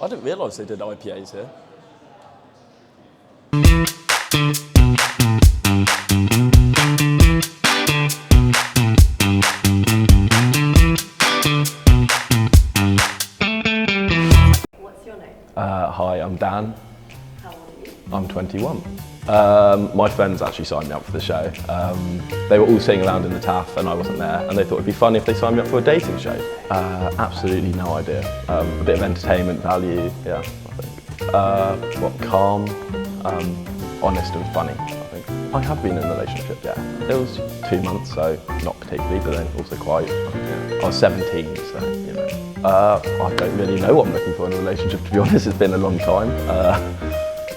I didn't realise they did IPAs here. What's your name? Hi, I'm Dan. How old are you? I'm 21. My friends actually signed me up for the show. They were all sitting around in the TAF and I wasn't there, and they thought it'd be funny if they signed me up for a dating show. Absolutely no idea. A bit of entertainment value, yeah, I think. What, calm, honest and funny, I think. I have been in a relationship, yeah. It was 2 months, so not particularly, but then also quite, yeah. I was 17, so, you know. I don't really know what I'm looking for in a relationship, to be honest. It's been a long time.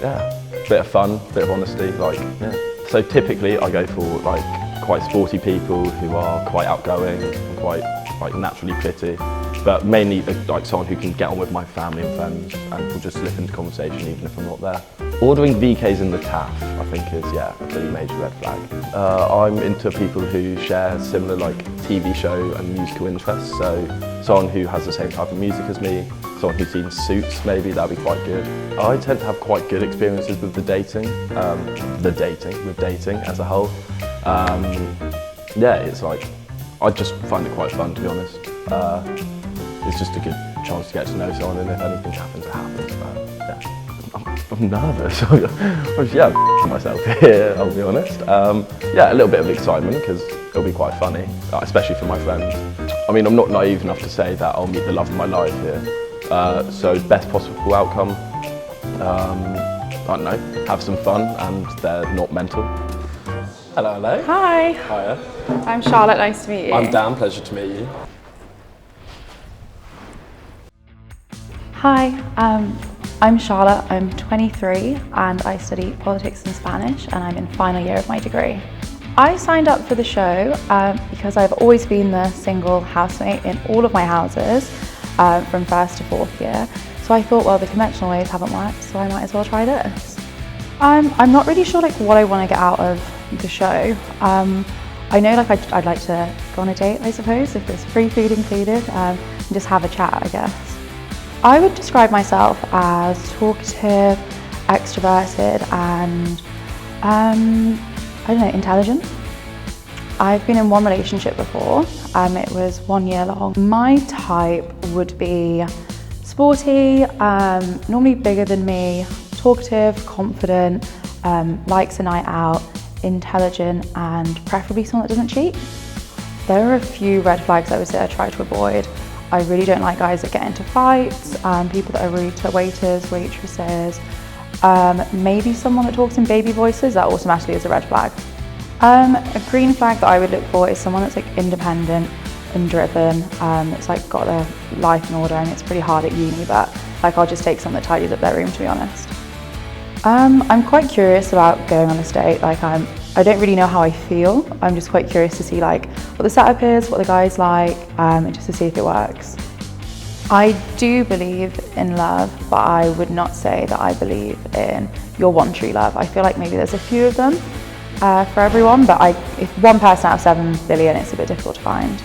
Yeah. Bit of fun, bit of honesty, like, yeah. So typically I go for like quite sporty people who are quite outgoing and quite like naturally pretty, but mainly like someone who can get on with my family and friends and will just slip into conversation even if I'm not there. Ordering VKs in the TAF, I think is, yeah, a pretty major red flag. I'm into people who share similar like TV show and musical interests, so someone who has the same type of music as me, someone who's seen Suits, maybe, that'd be quite good. I tend to have quite good experiences with dating as a whole. Yeah, it's like, I just find it quite fun, to be honest. It's just a good chance to get to know someone, and if anything happens, it happens. But yeah, I'm nervous. I'm myself here, I'll be honest. Yeah, a little bit of excitement, because it'll be quite funny, especially for my friends. I mean, I'm not naive enough to say that I'll meet the love of my life here. So best possible outcome, I don't know, have some fun and they're not mental. Hello, hello. Hi. Hiya. I'm Charlotte, nice to meet you. I'm Dan, pleasure to meet you. Hi, I'm Charlotte, I'm 23 and I study politics and Spanish and I'm in final year of my degree. I signed up for the show because I've always been the single housemate in all of my houses from first to fourth year. So I thought, well, the conventional ways haven't worked, so I might as well try this. I'm not really sure like what I want to get out of the show. I know like I'd like to go on a date, I suppose, if there's free food included, and just have a chat, I guess. I would describe myself as talkative, extroverted, and I don't know, intelligent. I've been in one relationship before, it was 1 year long. My type would be sporty, normally bigger than me, talkative, confident, likes a night out, intelligent, and preferably someone that doesn't cheat. There are a few red flags I would say I try to avoid. I really don't like guys that get into fights, people that are rude to waiters, waitresses, maybe someone that talks in baby voices, that automatically is a red flag. A green flag that I would look for is someone that's like independent and driven, it's like got their life in order, and it's pretty hard at uni, but like I'll just take someone that tidies up their room, to be honest. I'm quite curious about going on this date. Like I don't really know how I feel. I'm just quite curious to see like what the setup is, what the guy's like, and just to see if it works. I do believe in love, but I would not say that I believe in your one true love. I feel like maybe there's a few of them for everyone, but if one person out of 7 billion, it's a bit difficult to find.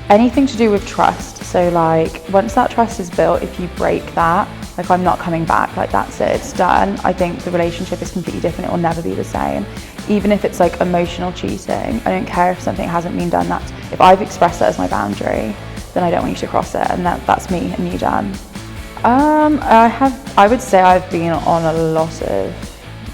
Anything to do with trust. So like once that trust is built, if you break that, like I'm not coming back, like that's it, it's done. I think the relationship is completely different. It will never be the same. Even if it's like emotional cheating, I don't care if something hasn't been done. That's, if I've expressed that as my boundary, then I don't want you to cross it, and that's me and you done. I would say I've been on a lot of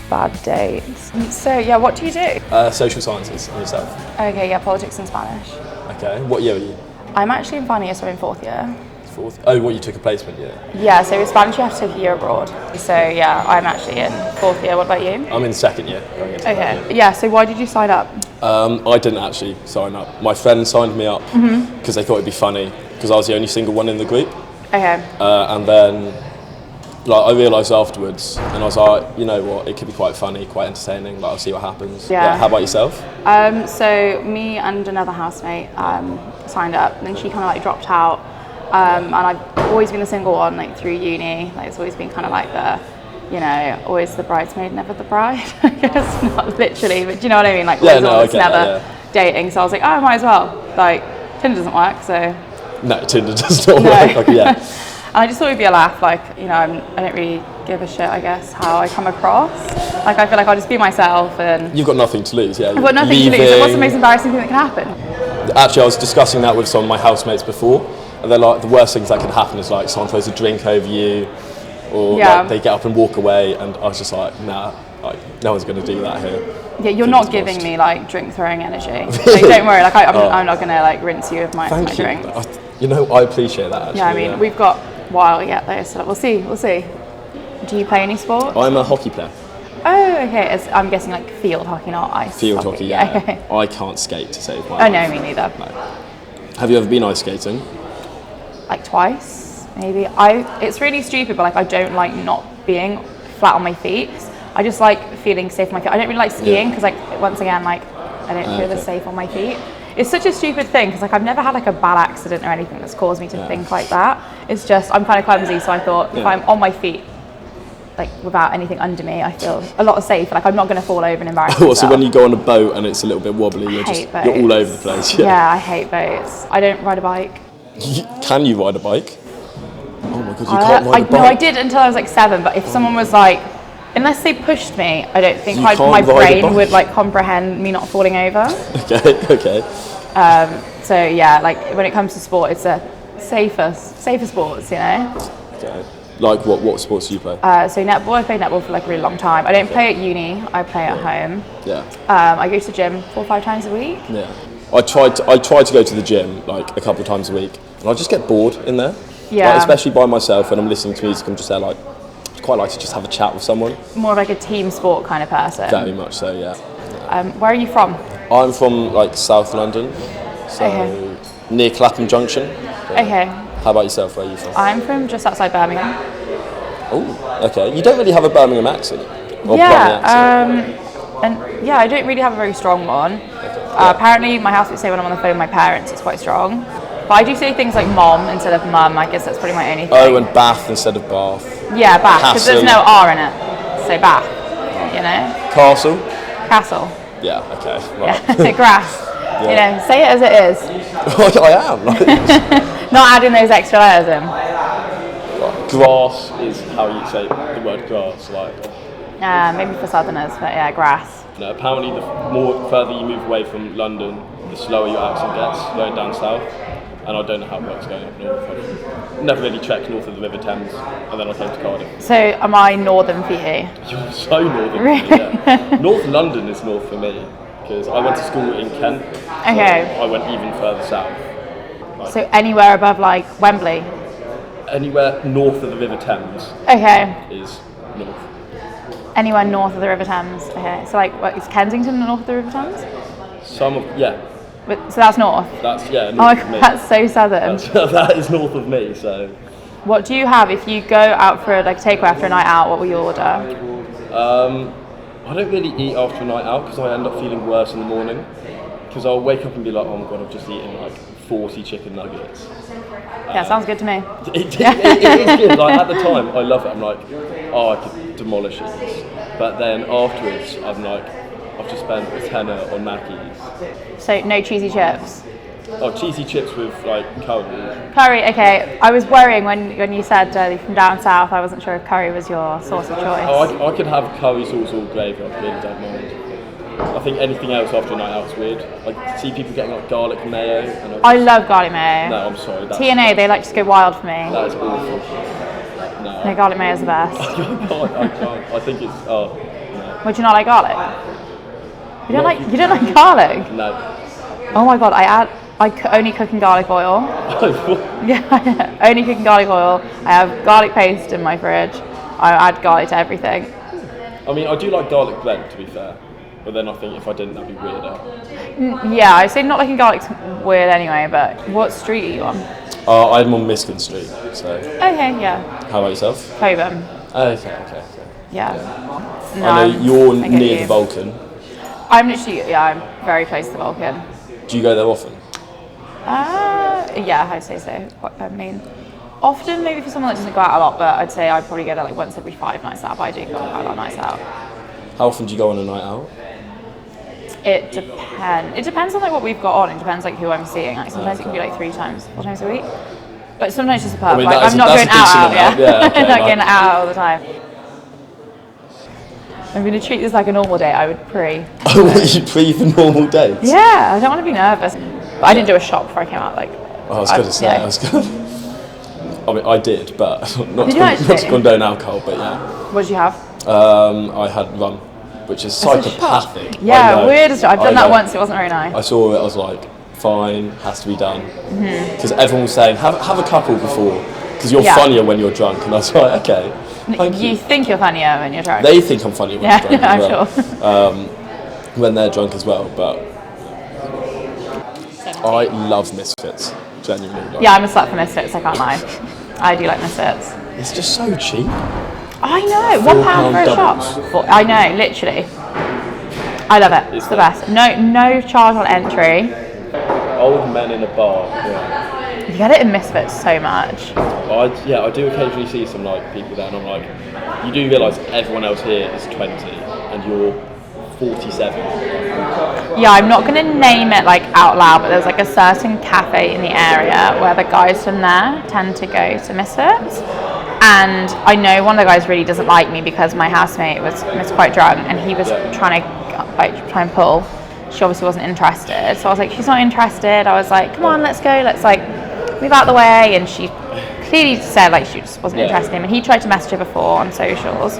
bad dates. So yeah, what do you do? Social sciences, and yourself? Okay, yeah, politics and Spanish. Okay, what year are you? I'm actually in final year, so I'm in fourth year. Fourth? Oh, what, you took a placement year? Yeah, so with Spanish you have to take a year abroad. So yeah, I'm actually in fourth year. What about you? I'm in second year. Okay, yeah, so why did you sign up? I didn't actually sign up. My friend signed me up because they thought it'd be funny, because I was the only single one in the group. Okay. And then like I realised afterwards, and I was like, you know what, it could be quite funny, quite entertaining, like I'll see what happens. Yeah. How about yourself? So me and another housemate signed up, and then she kind of like dropped out. And I've always been a single one, like through uni. Like it's always been kind of like the, you know, always the bridesmaid, never the bride. I guess not literally, but do you know what I mean? Like always never dating. So I was like, oh, I might as well. Like Tinder doesn't work, so. No, Tinder does not work. Like, yeah. And I just thought it'd be a laugh, like, you know, I don't really give a shit, I guess, how I come across. Like, I feel like I'll just be myself and... You've got nothing to lose, yeah. I've got nothing to lose. So what's the most embarrassing thing that can happen? Actually, I was discussing that with some of my housemates before, and they're like, the worst things that can happen is like someone throws a drink over you, or like, they get up and walk away, and I was just like, nah, like, no one's going to do that here. Yeah, you're not giving me like drink throwing energy. Like, don't worry, like I'm not going to like rinse you of my drink. You know, I appreciate that actually. Yeah, I mean, we've got a while yet though, so we'll see. Do you play any sport? I'm a hockey player. Oh, okay. I'm guessing like field hockey, not ice. Field hockey, yeah. Okay. I can't skate to save my life. life. No, me neither. No. Have you ever been ice skating? Like twice, maybe. It's really stupid, but like I don't like not being flat on my feet. I just like feeling safe on my feet. I don't really like skiing because like once again, like I don't feel as safe on my feet. It's such a stupid thing because like I've never had like a bad accident or anything that's caused me to think like that. It's just I'm kind of clumsy, so I thought if I'm on my feet, like without anything under me, I feel a lot safer. Like I'm not going to fall over and embarrass myself. So when you go on a boat and it's a little bit wobbly, you're all over the place. Yeah, I hate boats. I don't ride a bike. Can you ride a bike? Oh my god, you can't ride a bike. No, I did until I was like 7. But if someone was like, unless they pushed me, I don't think my brain would like comprehend me not falling over. Okay. So yeah, like when it comes to sport, it's a safer sports, you know. Okay. Like what sports do you play? So netball. I played netball for like a really long time. I don't play at uni. I play at home. Yeah. I go to the gym 4 or 5 times a week. Yeah. I tried to go to the gym like a couple of times a week, and I just get bored in there. Yeah. Like, especially by myself when I'm listening to music. I'm just there like, I'd quite like to just have a chat with someone. More of like a team sport kind of person. Very much so, yeah. Where are you from? I'm from like South London, so near Clapham Junction. So, okay. How about yourself? Where are you from? I'm from just outside Birmingham. Oh, okay. You don't really have a Birmingham accent. Or and yeah, I don't really have a very strong one. Apparently, my housemates say when I'm on the phone with my parents, it's quite strong. But I do say things like mom instead of mum. I guess that's probably my only thing. Oh, and Bath instead of Bath. Yeah, Bath, because there's no R in it. So Bath, you know. Castle. Yeah. Okay. Right. Yeah. Grass. Yeah. You know, say it as it is. I am. Like, not adding those extra layers in. Grass is how you say the word grass, like. Maybe for southerners, but yeah, grass. No, apparently the more further you move away from London, the slower your accent gets going down south. And I don't know how it works going up north. I've never really trekked north of the River Thames, and then I came to Cardiff. So am I northern for you? You're so northern really? for me, yeah. North London is north for me, because I went to school in Kent. Okay. So I went even further south. Like, so anywhere above like Wembley? Anywhere north of the River Thames is north. Anywhere north of the River Thames. Okay. So like, what, is Kensington north of the River Thames? So that's north? That's, north oh my of god, me. that's so southern. That is north of me, so. What do you have if you go out for like takeaway after a night out? What will you order? I don't really eat after a night out because I end up feeling worse in the morning. Because I'll wake up and be like, oh my god, I've just eaten like 40 chicken nuggets. Yeah, sounds good to me. It is good. Like at the time, I love it. I'm like, oh, I could demolish it. But then afterwards, I'm like, I've just spent a tenner on Mackies. So no cheesy chips? Oh, cheesy chips with like curry. Curry, okay. I was worrying when you said you're from down south. I wasn't sure if curry was your sauce of choice. Oh, I could have curry sauce or gravy. I really don't mind. I think anything else after a night out is weird. I see people getting like garlic mayo. And I love garlic mayo. No, I'm sorry. TNA, they like just go wild for me. That is awful. No, garlic mayo is the best. I can't. I think it's. Oh, no. Would you not like garlic? You don't like garlic? No. Oh my god, I only cook in garlic oil. Yeah, only cook in garlic oil. I have garlic paste in my fridge. I add garlic to everything. I mean, I do like garlic bread, to be fair. But then I think if I didn't, that'd be weirder. Yeah, I'd say not liking garlic's weird anyway, but what street are you on? I'm on Miskin Street, so. Okay, yeah. How about yourself? Cobham. Okay. Yeah. No, I know you're near the Vulcan. I'm literally, I'm very close to the Vulcan. Do you go there often? Yeah, I'd say so. I mean, often maybe for someone that doesn't go out a lot, but I'd say I'd probably go there like once every 5 nights out, but I do go out a lot of nights out. How often do you go on a night out? It depends. It depends on like what we've got on. It depends like who I'm seeing. Like sometimes it can be like 3 times, 4 times a week. But sometimes just a pub. I mean, like, that's I'm not a going out. decent amount. Yeah, okay, I'm not like- going out all the time. I'm going to treat this like a normal day. I would pre. Oh, you pre for normal dates? Yeah, I don't want to be nervous. But I didn't do a shot before I came out. Like, I was going to say, I mean, I did, but not to condone alcohol, but yeah. What did you have? I had rum, which is psychopathic. Yeah, weird as I've done that know. once, it wasn't very nice. I saw it, I was like, fine, has to be done. Because everyone was saying, have a couple before, because you're funnier when you're drunk. And I was like, okay, thank you. You think you're funnier when you're drunk. They think I'm funny when I'm drunk I'm as well. sure. When they're drunk as well, but I love Misfits, genuinely. Like, Yeah, I'm a slut for Misfits, I can't lie. I do like Misfits. it's just so cheap. I know, £1 for a doubles. shot. I know, literally. I love it, it's the best. No charge on entry. Old men in a bar, yeah. You get it in Misfits so much. I do occasionally see some like people there, and I'm like, you do realise everyone else here is 20 and you're 47. Yeah, I'm not going to name it like out loud, but there's like a certain cafe in the area where the guys from there tend to go to Misfits. And I know one of the guys really doesn't like me because my housemate was quite drunk and he was trying to pull. She obviously wasn't interested. So I was like, she's not interested. I was like, come on, let's go. Let's like move out the way. And she clearly said like she just wasn't interested in him. And he tried to message her before on socials.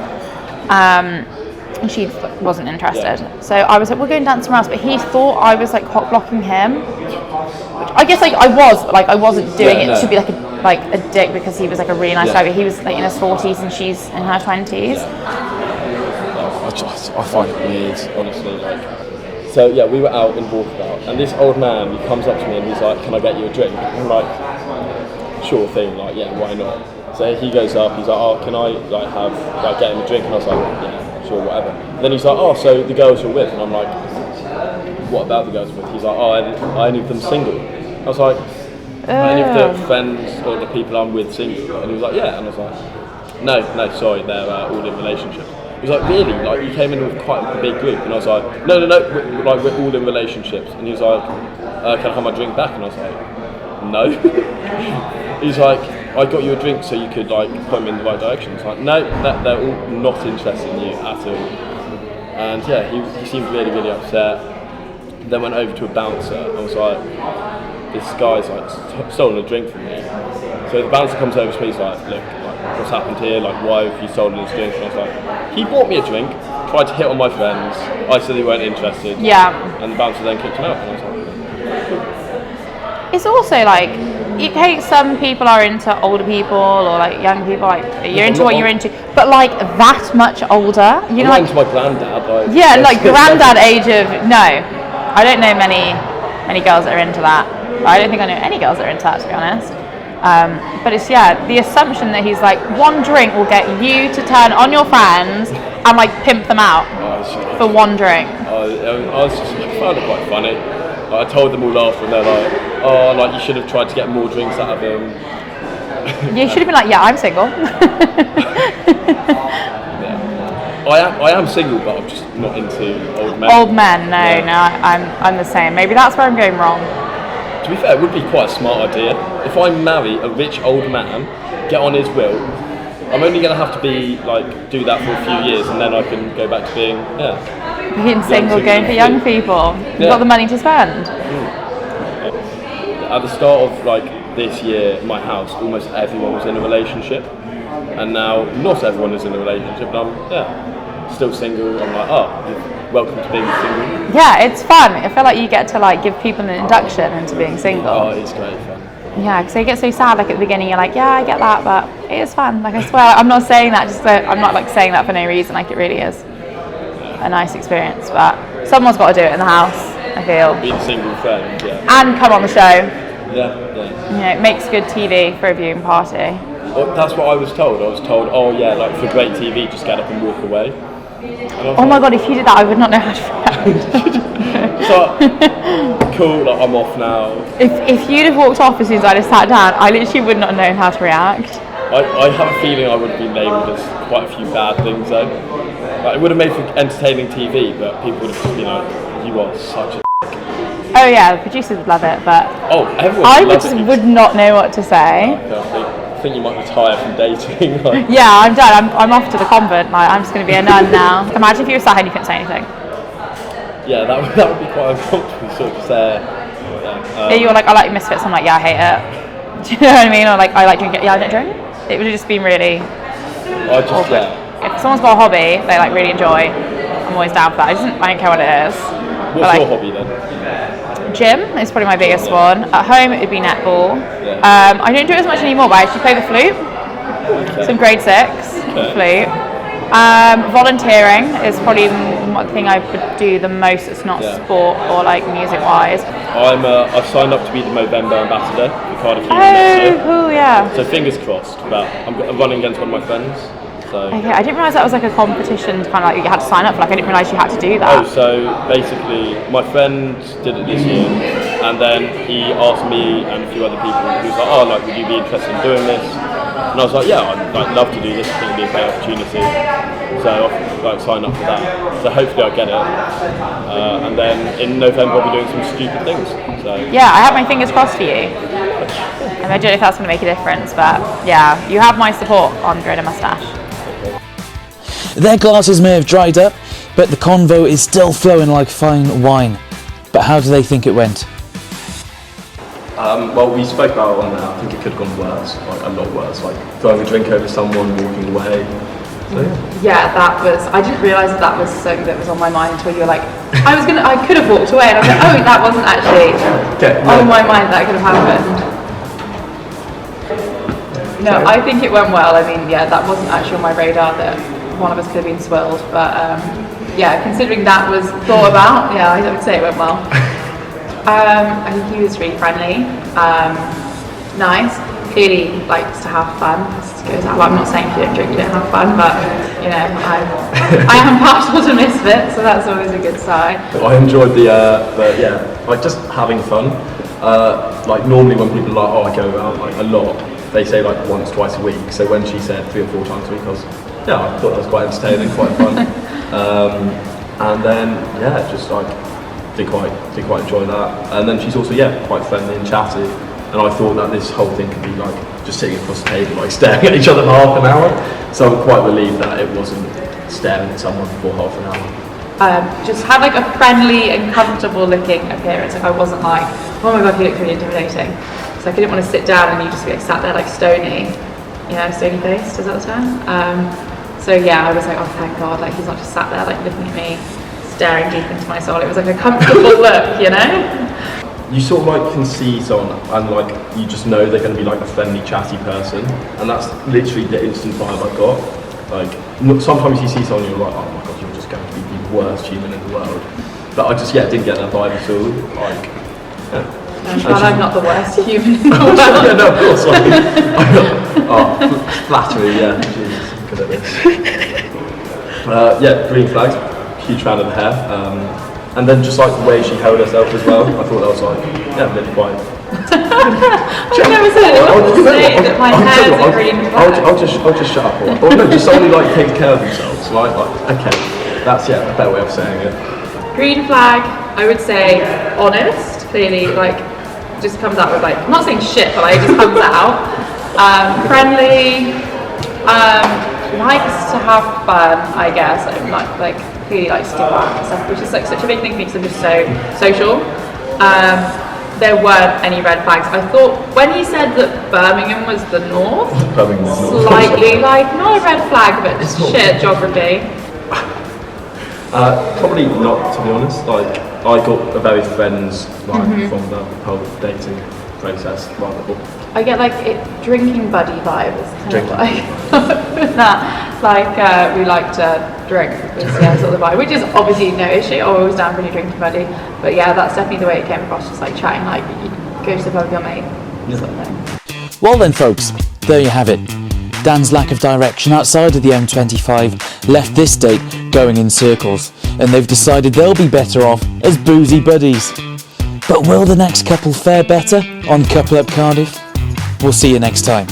And she wasn't interested. So I was like, we're going to dance somewhere else. But he thought I was like hot blocking him. I guess like I was, but like I wasn't doing it to be like a dick because he was like a really nice guy. But he was like in his 40s and she's in her 20s. I find it weird, honestly. Like, so yeah, we were out in Walkabout, and this old man, he comes up to me and he's like, "Can I get you a drink?" I'm like, "Sure thing." Like, yeah, why not? So he goes up, he's like, "Oh, can I like have like get him a drink?" And I was like, "Yeah, sure, whatever." And then he's like, "Oh, so the girls you're with?" And I'm like, "What about the girls you're with?" He's like, "Oh, I only of them single." I was like, "Are any of the friends or the people I'm with single?" And he was like, "Yeah." And I was like, No, sorry, they're all in relationships." He was like, "Really? Like, you came in with quite a big group?" And I was like, No, we're all in relationships." And he was like, "Can I have my drink back?" And I was like, "No." He's like, "I got you a drink so you could like point me in the right direction." It's like, "No, they're all not interested in you at all." And yeah, he seemed really, really upset. Then went over to a bouncer. I was like, "This guy's like stolen a drink from me." So the bouncer comes over to me, he's like, "Look, like, what's happened here? Like, why have you stolen his drink?" And I was like, "He bought me a drink, tried to hit on my friends. I said they weren't interested." Yeah. And the bouncer then kicked him out. And I was like, "Cool." It's also like, okay, some people are into older people or like young people, like you're into what you're into, but like that much older, you know, I'm like into my granddad. Like, yeah, like granddad age of no. I don't know many girls that are into that. I don't think I know any girls that are into that, to be honest. But it's the assumption that he's like, one drink will get you to turn on your friends and like pimp them out for one drink. I found it quite funny. I told them all after, and they're like, "Oh, like you should have tried to get more drinks out of him." You should have been like, "Yeah, I'm single." I am single, but I'm just not into old men. Old men, no, I'm the same. Maybe that's where I'm going wrong. To be fair, it would be quite a smart idea. If I marry a rich old man, get on his will, I'm only going to have to be like do that for a few years, and then I can go back to being Being single, going for young people. You've got the money to spend. At the start of like this year, my house, almost everyone was in a relationship, and now not everyone is in a relationship. And I'm still single. I'm like, oh, welcome to being single. Yeah, it's fun. I feel like you get to like give people an induction into being single. Oh, it's great fun. Yeah, because they get so sad. Like at the beginning, you're like, yeah, I get that, but it is fun. Like I swear, I'm not saying that. I'm not like saying that for no reason. Like it really is a nice experience. But someone's got to do it in the house. I feel. Being single friend, yeah. And come on the show. Yeah. You know, it makes good TV for a viewing party. Well, that's what I was told. I was told, oh yeah, like for great TV, just get up and walk away. And oh my god, if you did that, I would not know how to react. So, cool, like I'm off now. If you'd have walked off as soon as I just sat down, I literally would not know how to react. I have a feeling I would have been labelled as quite a few bad things though. Like, it would have made for entertaining TV, but people would have just been like, you are such a Oh Oh yeah, the producers would love it, but Oh, everyone I loves it. would not know what to say. I think you might retire from dating. Like. Yeah, I'm done. I'm off to the convent. Like, I'm just going to be a nun now. Imagine if you were sat here and you couldn't say anything. Yeah, that would be quite uncomfortable sort of say. Yeah, You were like, I like Misfits. I'm like, yeah, I hate it. Do you know what I mean? Or like, I like drinking. Yeah, I don't drink. It would have just been really. yeah. If someone's got a hobby they like really enjoy, I'm always down for that. I don't care what it is. What's your hobby then? Gym is probably my biggest one. At home it would be netball. Yeah. I don't do it as much anymore, but I actually play the flute. Okay. So in grade 6, flute. Volunteering is probably one thing I would do the most. It's not sport or like music wise. I've signed up to be the Movember ambassador for Cardiff Uni. Oh, cool, yeah. So fingers crossed, but I'm running against one of my friends. So. Okay, I didn't realise that was like a competition kind of like you had to sign up for. Like I didn't realise you had to do that. Oh, so basically my friend did it this year, and then he asked me and a few other people, he was like, oh, like, would you be interested in doing this? And I was like, yeah, I'd like, love to do this, I think it'd be a great opportunity. So I signed up for that. So hopefully I'll get it. And then in November I'll be doing some stupid things. So. Yeah, I have my fingers crossed for you. And I don't know if that's going to make a difference, but yeah, you have my support on growing a moustache. Their glasses may have dried up, but the convo is still flowing like fine wine. But how do they think it went? Well, we spoke about it on there. I think it could have gone worse, like a lot worse, like throwing a drink over someone, walking away. So, yeah, that was. I didn't realise that was something that was on my mind until you were like, I could have walked away, and I was like, oh, that wasn't actually on my mind. That could have happened. No, I think it went well. I mean, yeah, that wasn't actually on my radar that one of us could have been swirled, but yeah, considering that was thought about, yeah, I would say it went well. I think he was really friendly, nice, clearly likes to have fun. Well, I'm not saying if you don't drink you don't have fun, but you know, I am partial to Misfits, so that's always a good sign. I enjoyed yeah, like just having fun. Like normally when people are like, oh, I go out like a lot, they say like once, twice a week. So when she said 3 or 4 times a week, I thought that was quite entertaining, quite fun. And then yeah, just like did quite enjoy that. And then she's also quite friendly and chatty. And I thought that this whole thing could be like just sitting across the table, like staring at each other for half an hour. So I'm quite relieved that it wasn't staring at someone for half an hour. Just had like a friendly and comfortable looking appearance. Like I wasn't like, oh my god, he looks really intimidating. So I didn't want to sit down and you just be like sat there like stony, you know, stony faced, is that the term? So yeah, I was like, oh thank God, like he's not just sat there like looking at me, staring deep into my soul. It was like a comfortable look, you know? You sort of like can see someone and like you just know they're going to be like a friendly, chatty person, and that's literally the instant vibe I got. Like sometimes you see someone and you're like, oh my god, you're just going to be the worst human in the world. But I just didn't get that vibe at all. Like, I'm not the worst human in the world. Yeah, no, of course. Like, flattery, yeah. Jesus, I'm good at this. Green flags. Huge fan of the hair. And then just like the way she held herself as well, I thought that was like, really quite. I've never said anyone to say that my hair's a green flag. I'll just shut up. Or no, just somebody like takes care of themselves. Like okay, that's a better way of saying it. Green flag, I would say honest. Clearly, like just comes out with like, I'm not saying shit, but like it just comes out. Friendly. Likes to have fun, I guess. Like clearly likes to do that and stuff, which is like such a big thing for me because I'm just so social. There weren't any red flags. I thought when he said that Birmingham was the north, slightly like not a red flag, but just shared geography. Probably not, to be honest. Like I got a very friends from the whole dating process. I get like drinking buddy vibes, kind of like that. Like we like to drink, is sort of the vibe, which is obviously no issue. I'm always down for any drinking buddy, but yeah, that's definitely the way it came across. Just like chatting, like you go to the pub with your mate. Sort of thing. Well then folks, there you have it. Dan's lack of direction outside of the M25 left this date going in circles, and they've decided they'll be better off as boozy buddies. But will the next couple fare better on Couple Up Cardiff? We'll see you next time.